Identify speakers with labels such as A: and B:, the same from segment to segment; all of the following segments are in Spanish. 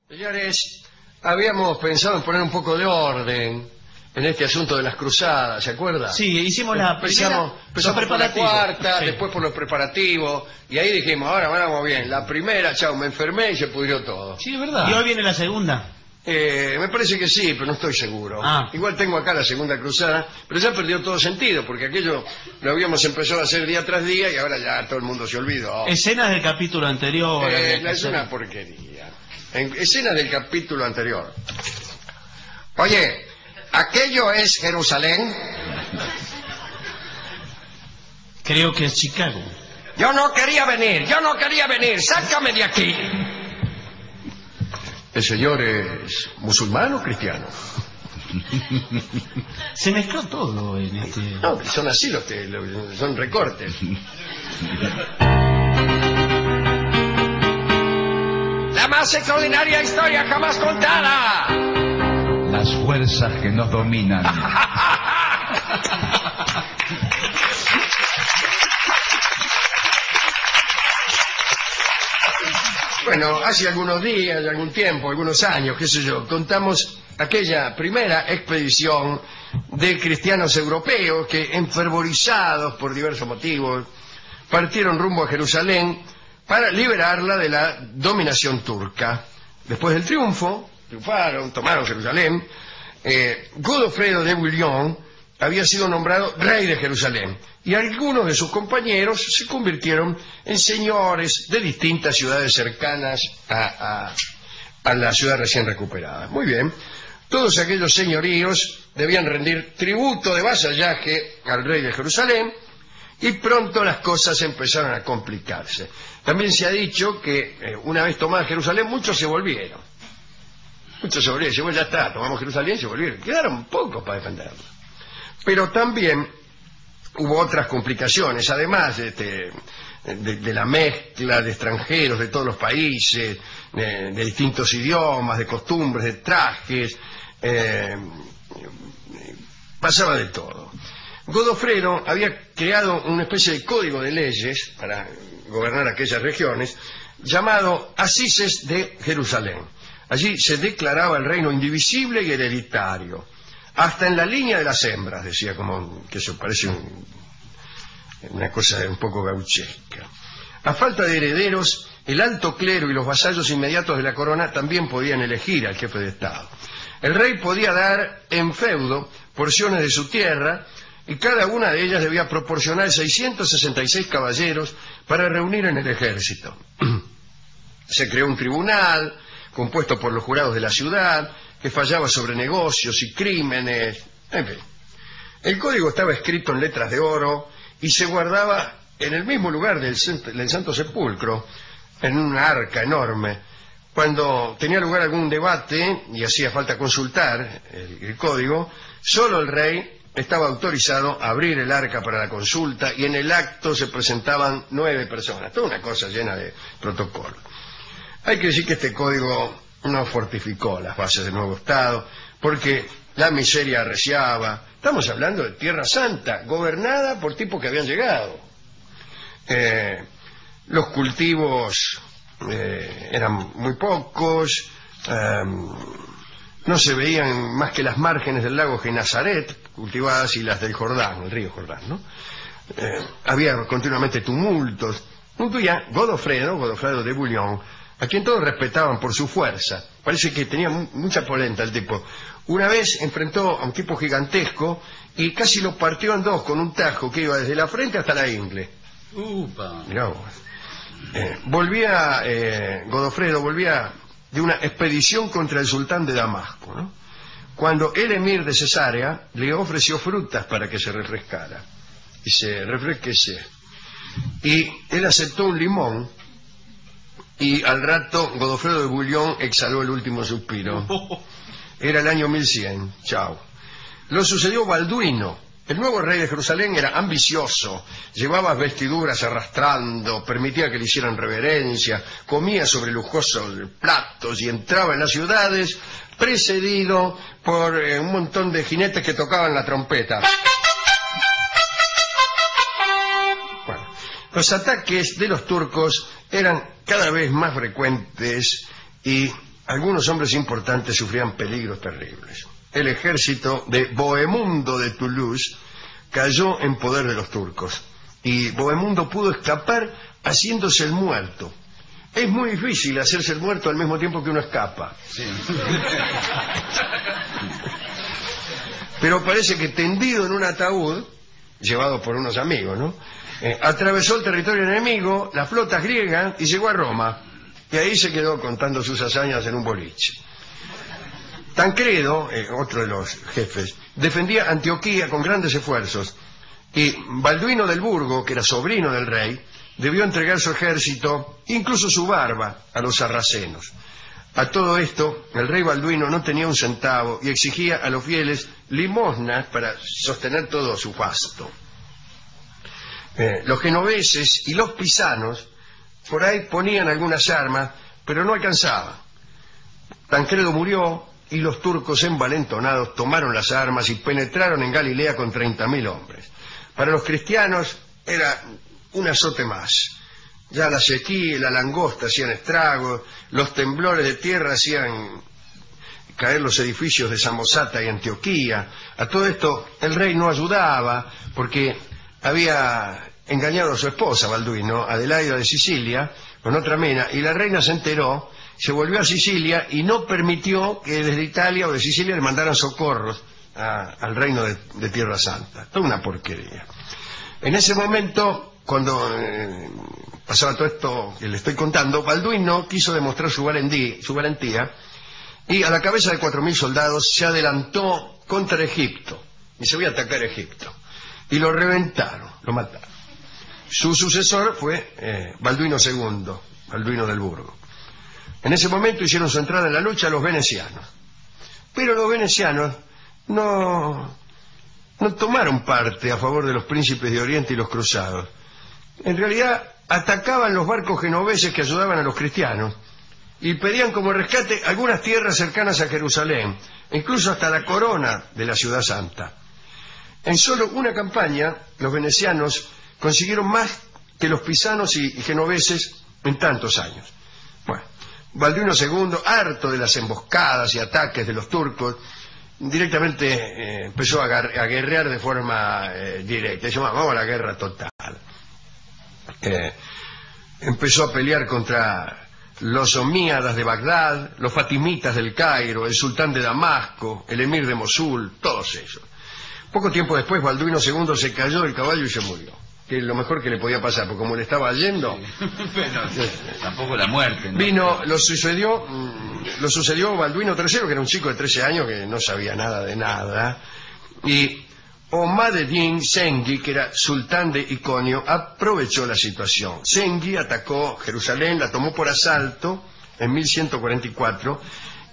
A: Señores, habíamos pensado en poner un poco de orden en este asunto de las cruzadas, ¿se acuerda?
B: Sí, hicimos la
A: Empezamos por la cuarta, sí, después por los preparativos, y ahí dijimos, ahora vamos bien, la primera, chao, me enfermé y se pudrió todo.
B: Sí, es verdad. ¿Y hoy viene la segunda?
A: Me parece que sí, pero no estoy seguro. Igual tengo acá la segunda cruzada, pero ya perdió todo sentido, porque aquello lo habíamos empezado a hacer día tras día y ahora ya todo el mundo se olvidó.
B: Escenas del capítulo anterior.
A: Es una porquería. Escenas del capítulo anterior. Oye, ¿aquello es Jerusalén?
B: Creo que es Chicago.
A: Yo no quería venir, sácame de aquí. ¿El señor es musulmán o cristiano?
B: Se mezcló todo en este...
A: No, son así los que son recortes. La más extraordinaria historia jamás contada.
C: Las fuerzas que nos dominan.
A: Bueno, hace algunos días, algún tiempo, algunos años, qué sé yo, contamos aquella primera expedición de cristianos europeos que, enfervorizados por diversos motivos, partieron rumbo a Jerusalén para liberarla de la dominación turca. Después del triunfo, triunfaron, tomaron Jerusalén, Godofredo de Bouillon había sido nombrado rey de Jerusalén y algunos de sus compañeros se convirtieron en señores de distintas ciudades cercanas a la ciudad recién recuperada. Muy bien, todos aquellos señoríos debían rendir tributo de vasallaje al rey de Jerusalén y pronto las cosas empezaron a complicarse. También se ha dicho que una vez tomada Jerusalén muchos se volvieron. Bueno, ya está, tomamos Jerusalén y se volvieron. Quedaron pocos para defenderlo. Pero también hubo otras complicaciones, además de la mezcla de extranjeros de todos los países, de distintos idiomas, de costumbres, de trajes, pasaba de todo. Godofredo había creado una especie de código de leyes para gobernar aquellas regiones, llamado Assises de Jerusalén. Allí se declaraba el reino indivisible y hereditario, hasta en la línea de las hembras, decía, como que eso parece una cosa un poco gauchesca. A falta de herederos, el alto clero y los vasallos inmediatos de la corona también podían elegir al jefe de Estado. El rey podía dar en feudo porciones de su tierra y cada una de ellas debía proporcionar 666 caballeros para reunir en el ejército. Se creó un tribunal compuesto por los jurados de la ciudad, que fallaba sobre negocios y crímenes, en fin. El código estaba escrito en letras de oro y se guardaba en el mismo lugar del Santo Sepulcro, en una arca enorme. Cuando tenía lugar algún debate y hacía falta consultar el código, solo el rey estaba autorizado a abrir el arca para la consulta y en el acto se presentaban 9 personas, toda una cosa llena de protocolo. Hay que decir que este código no fortificó las bases del nuevo Estado, porque la miseria arreciaba. Estamos hablando de Tierra Santa, gobernada por tipos que habían llegado. Los cultivos eran muy pocos, no se veían más que las márgenes del lago Genazaret cultivadas y las del Jordán, el río Jordán, ¿no? Había continuamente tumultos. Un día, Godofredo de Bouillon, a quien todos respetaban por su fuerza, parece que tenía mucha polenta el tipo, una vez enfrentó a un tipo gigantesco y casi lo partió en dos con un tajo que iba desde la frente hasta la ingle. Mirá vos. Godofredo volvía de una expedición contra el sultán de Damasco, ¿no? Cuando el emir de Cesarea le ofreció frutas para que se refrescara y se refresquese, y él aceptó un limón. Y al rato Godofredo de Bouillon exhaló el último suspiro. Era el año 1100. Chao. Lo sucedió Balduino. El nuevo rey de Jerusalén era ambicioso, llevaba vestiduras arrastrando, permitía que le hicieran reverencia, comía sobre lujosos platos y entraba en las ciudades precedido por un montón de jinetes que tocaban la trompeta. Bueno, los ataques de los turcos eran cada vez más frecuentes y algunos hombres importantes sufrían peligros terribles. El ejército de Bohemundo de Toulouse cayó en poder de los turcos y Bohemundo pudo escapar haciéndose el muerto. Es muy difícil hacerse el muerto al mismo tiempo que uno escapa.
B: Sí.
A: Pero parece que tendido en un ataúd, llevado por unos amigos, ¿no? Atravesó el territorio enemigo, las flotas griegas, y llegó a Roma. Y ahí se quedó contando sus hazañas en un boliche. Tancredo, otro de los jefes, defendía Antioquía con grandes esfuerzos. Y Balduino del Burgo, que era sobrino del rey, debió entregar su ejército, incluso su barba, a los sarracenos. A todo esto, el rey Balduino no tenía un centavo y exigía a los fieles limosnas para sostener todo su fasto. Los genoveses y los pisanos por ahí ponían algunas armas, pero no alcanzaban. Tancredo murió y los turcos envalentonados tomaron las armas y penetraron en Galilea con 30.000 hombres. Para los cristianos era un azote más. Ya la sequía y la langosta hacían estragos, los temblores de tierra hacían caer los edificios de Samosata y Antioquía. A todo esto el rey no ayudaba porque había engañado a su esposa, Balduino, Adelaida de Sicilia, con otra mina, y la reina se enteró, se volvió a Sicilia y no permitió que desde Italia o de Sicilia le mandaran socorros al reino de Tierra Santa. Toda una porquería. En ese momento, cuando pasaba todo esto que le estoy contando, Balduino quiso demostrar su valentía y a la cabeza de 4.000 soldados se adelantó contra Egipto y se iba a atacar Egipto y lo reventaron, lo mataron. Su sucesor fue Balduino II, Balduino del Burgo. En ese momento hicieron su entrada en la lucha los venecianos, pero los venecianos no tomaron parte a favor de los príncipes de Oriente y los cruzados. En realidad atacaban los barcos genoveses que ayudaban a los cristianos y pedían como rescate algunas tierras cercanas a Jerusalén, incluso hasta la corona de la ciudad santa. En solo una campaña, los venecianos consiguieron más que los pisanos y genoveses en tantos años. Bueno, Balduino II, harto de las emboscadas y ataques de los turcos, directamente empezó a guerrear de forma directa. Dijo, vamos a la guerra total. Empezó a pelear contra los omíadas de Bagdad, los fatimitas del Cairo, el sultán de Damasco, el emir de Mosul, todos ellos. Poco tiempo después, Balduino II se cayó del caballo y se murió. Que es lo mejor que le podía pasar, porque como le estaba yendo...
B: Bueno, tampoco la muerte, ¿no?
A: Lo sucedió Balduino III, que era un chico de 13 años que no sabía nada de nada, y Omadeddin Zengi, que era sultán de Iconio, aprovechó la situación. Zengi atacó Jerusalén, la tomó por asalto en 1144,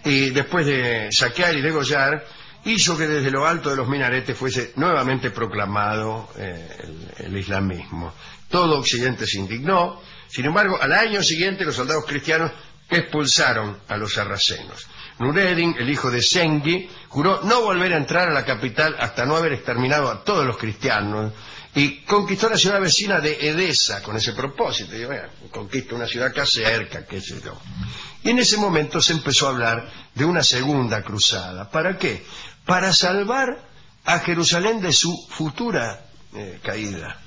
A: y después de saquear y degollar, hizo que desde lo alto de los minaretes fuese nuevamente proclamado el islamismo. Todo Occidente se indignó. Sin embargo, al año siguiente los soldados cristianos expulsaron a los sarracenos. Nureddin, el hijo de Zengi, juró no volver a entrar a la capital hasta no haber exterminado a todos los cristianos y conquistó la ciudad vecina de Edesa con ese propósito. Y bueno, conquista una ciudad acá cerca, qué sé yo. Y en ese momento se empezó a hablar de una segunda cruzada. ¿Para qué? Para salvar a Jerusalén de su futura caída,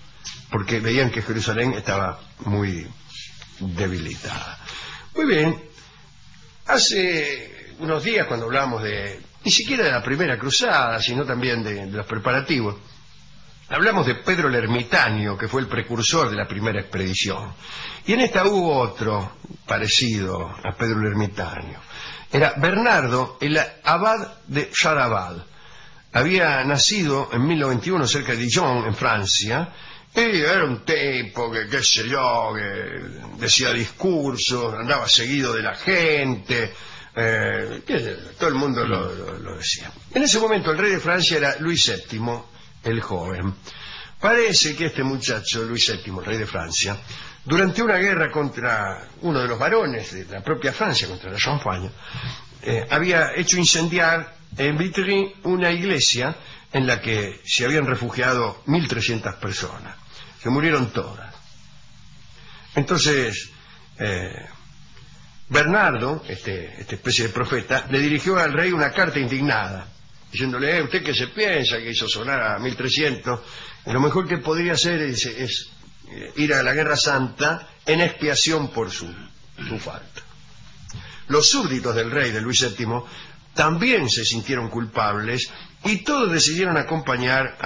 A: porque veían que Jerusalén estaba muy debilitada. Muy bien, hace unos días cuando hablamos ni siquiera de la primera cruzada, sino también de los preparativos, hablamos de Pedro el Ermitaño, que fue el precursor de la primera expedición. Y en esta hubo otro parecido a Pedro el Ermitaño. Era Bernardo, el abad de Charabal. Había nacido en 1091 cerca de Dijon, en Francia, y era un tipo que, qué sé yo, que decía discursos, andaba seguido de la gente, todo el mundo lo decía. En ese momento el rey de Francia era Luis VII, el joven. Parece que este muchacho, Luis VII, el rey de Francia, durante una guerra contra uno de los varones de la propia Francia, contra la Champagne, había hecho incendiar en Vitry una iglesia en la que se habían refugiado 1.300 personas. Se murieron todas. Entonces, Bernardo, esta especie de profeta, le dirigió al rey una carta indignada, diciéndole, ¿usted qué se piensa que hizo sonar a 1300? Lo mejor que podría hacer es ir a la Guerra Santa en expiación por su falta. Los súbditos del rey, de Luis VII, también se sintieron culpables y todos decidieron acompañar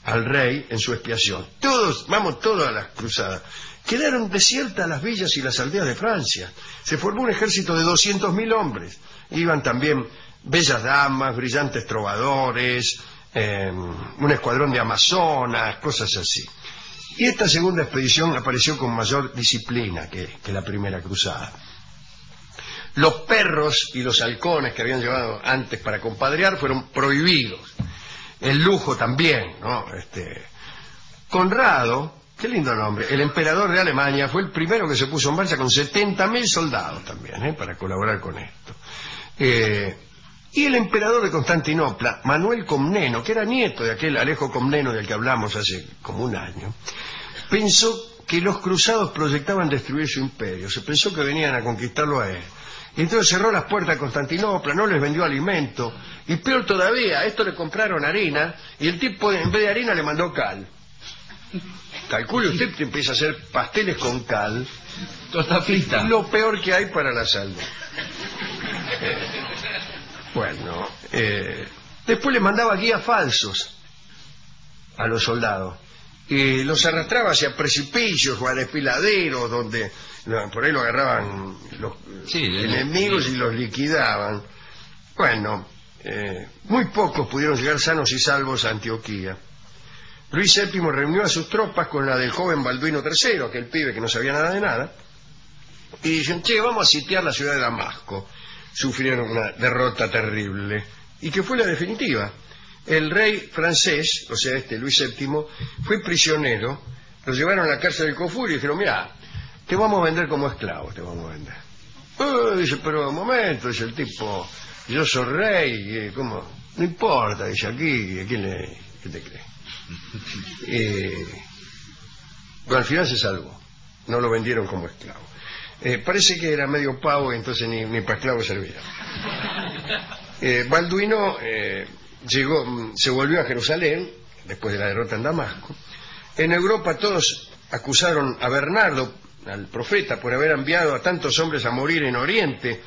A: al rey en su expiación. Todos a las cruzadas. Quedaron desiertas las villas y las aldeas de Francia. Se formó un ejército de 200.000 hombres. Iban también bellas damas, brillantes trovadores, un escuadrón de amazonas, cosas así. Y esta segunda expedición apareció con mayor disciplina que la primera cruzada. Los perros y los halcones que habían llevado antes para compadrear fueron prohibidos. El lujo también, ¿no? Conrado, qué lindo nombre, el emperador de Alemania, fue el primero que se puso en marcha con 70.000 soldados también, para colaborar con esto. Y el emperador de Constantinopla, Manuel Comneno, que era nieto de aquel Alejo Comneno del que hablamos hace como un año, pensó que los cruzados proyectaban destruir su imperio. Se pensó que venían a conquistarlo a él. Y entonces cerró las puertas a Constantinopla, no les vendió alimento, y peor todavía, a esto le compraron harina, y el tipo en vez de harina le mandó cal. Calcule usted que empieza a hacer pasteles con cal.
B: Tosta frita.
A: Lo peor que hay para la salud. Bueno, después le mandaba guías falsos a los soldados. Y los arrastraba hacia precipicios o a desfiladeros donde por ahí lo agarraban los enemigos y los liquidaban. Bueno, muy pocos pudieron llegar sanos y salvos a Antioquía. Luis VII reunió a sus tropas con la del joven Balduino III, aquel pibe que no sabía nada de nada, y dicen, vamos a sitiar la ciudad de Damasco. Sufrieron una derrota terrible, y que fue la definitiva. El rey francés, o sea, Luis VII, fue prisionero, lo llevaron a la cárcel del Kafur y dijeron, mira, te vamos a vender como esclavo, te vamos a vender. Dice, pero un momento, dice el tipo, yo soy rey, ¿cómo? No importa, dice, aquí, ¿qué te crees? Bueno, al final se salvó, no lo vendieron como esclavo. Parece que era medio pavo y entonces ni para esclavo servía. Balduino se volvió a Jerusalén después de la derrota en Damasco. En Europa todos acusaron a Bernardo, al profeta, por haber enviado a tantos hombres a morir en Oriente.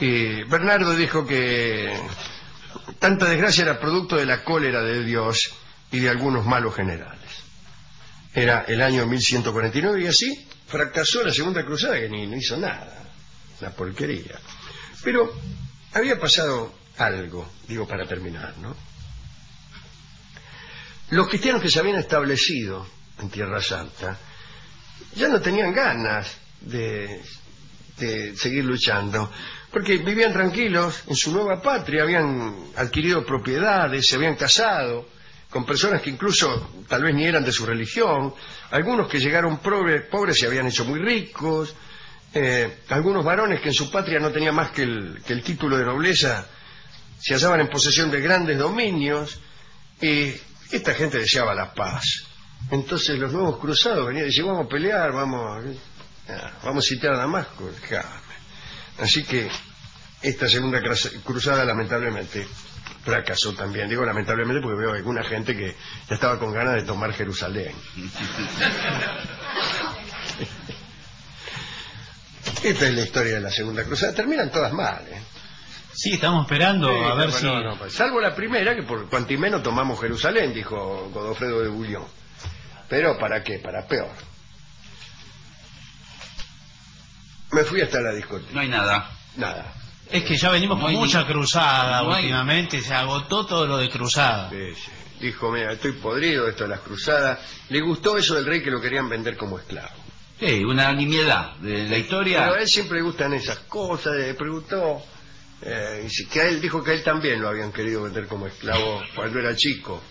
A: Y Bernardo dijo que tanta desgracia era producto de la cólera de Dios y de algunos malos generales. Era el año 1149 y así fracasó la segunda cruzada, que ni hizo nada, una porquería. Pero había pasado algo, digo para terminar, ¿no? Los cristianos que se habían establecido en Tierra Santa ya no tenían ganas de seguir luchando, porque vivían tranquilos en su nueva patria, habían adquirido propiedades, se habían casado con personas que incluso tal vez ni eran de su religión, algunos que llegaron pobres se habían hecho muy ricos, algunos varones que en su patria no tenían más que el título de nobleza, se hallaban en posesión de grandes dominios, y esta gente deseaba la paz. Entonces los nuevos cruzados venían y decían, vamos a pelear, vamos a sitiar a Damasco. Así que esta segunda cruzada lamentablemente fracasó también. Digo lamentablemente porque veo alguna gente que ya estaba con ganas de tomar Jerusalén. Esta es la historia de la segunda cruzada. Terminan todas mal, ¿eh?
D: Sí, estamos esperando a ver si...
A: salvo la primera, que por cuantimeno tomamos Jerusalén, dijo Godofredo de Bouillon. Pero ¿para qué? Para peor. Me fui hasta la discoteca.
B: No hay nada.
A: Nada.
D: Es que ya venimos con mucha cruzada últimamente, se agotó todo lo de cruzada.
A: Sí. Dijo, mira, estoy podrido de esto de las cruzadas. Le gustó eso del rey que lo querían vender como esclavo.
B: Sí, una nimiedad de la historia.
A: Pero a él siempre le gustan esas cosas, le preguntó... que a él dijo que a él también lo habían querido vender como esclavo cuando era chico.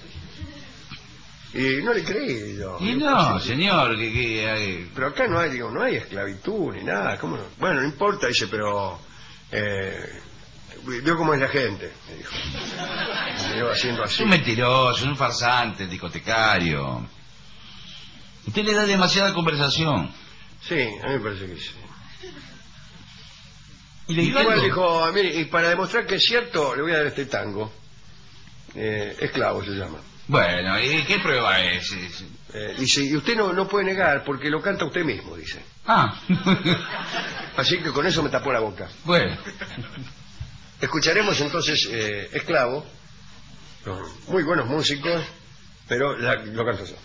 A: Y no le creí yo.
B: Y no, señor,
A: pero acá no hay esclavitud ni nada. ¿Cómo no? Bueno, no importa, dice, pero vio cómo es la gente, me dijo. Me iba haciendo así.
B: Es un mentiroso, un farsante, discotecario. Usted le da demasiada conversación.
A: Sí, a mí me parece que sí. Y igual dijo, mire, y para demostrar que es cierto, le voy a dar este tango. Esclavo se llama.
B: Bueno, ¿y qué prueba es?
A: Dice, y usted no puede negar porque lo canta usted mismo, dice.
B: Ah.
A: Así que con eso me tapó la boca.
B: Bueno.
A: Escucharemos entonces Esclavo, muy buenos músicos, pero lo canto yo.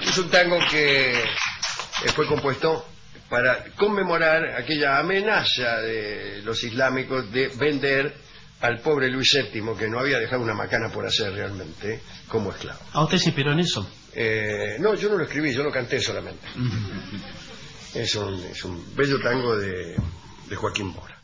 A: Es un tango que fue compuesto para conmemorar aquella amenaza de los islámicos de vender al pobre Luis VII, que no había dejado una macana por hacer realmente, como esclavo.
D: ¿A usted se inspiró en eso?
A: No, yo no lo escribí, yo lo canté solamente. Es un bello tango de Joaquín Mora.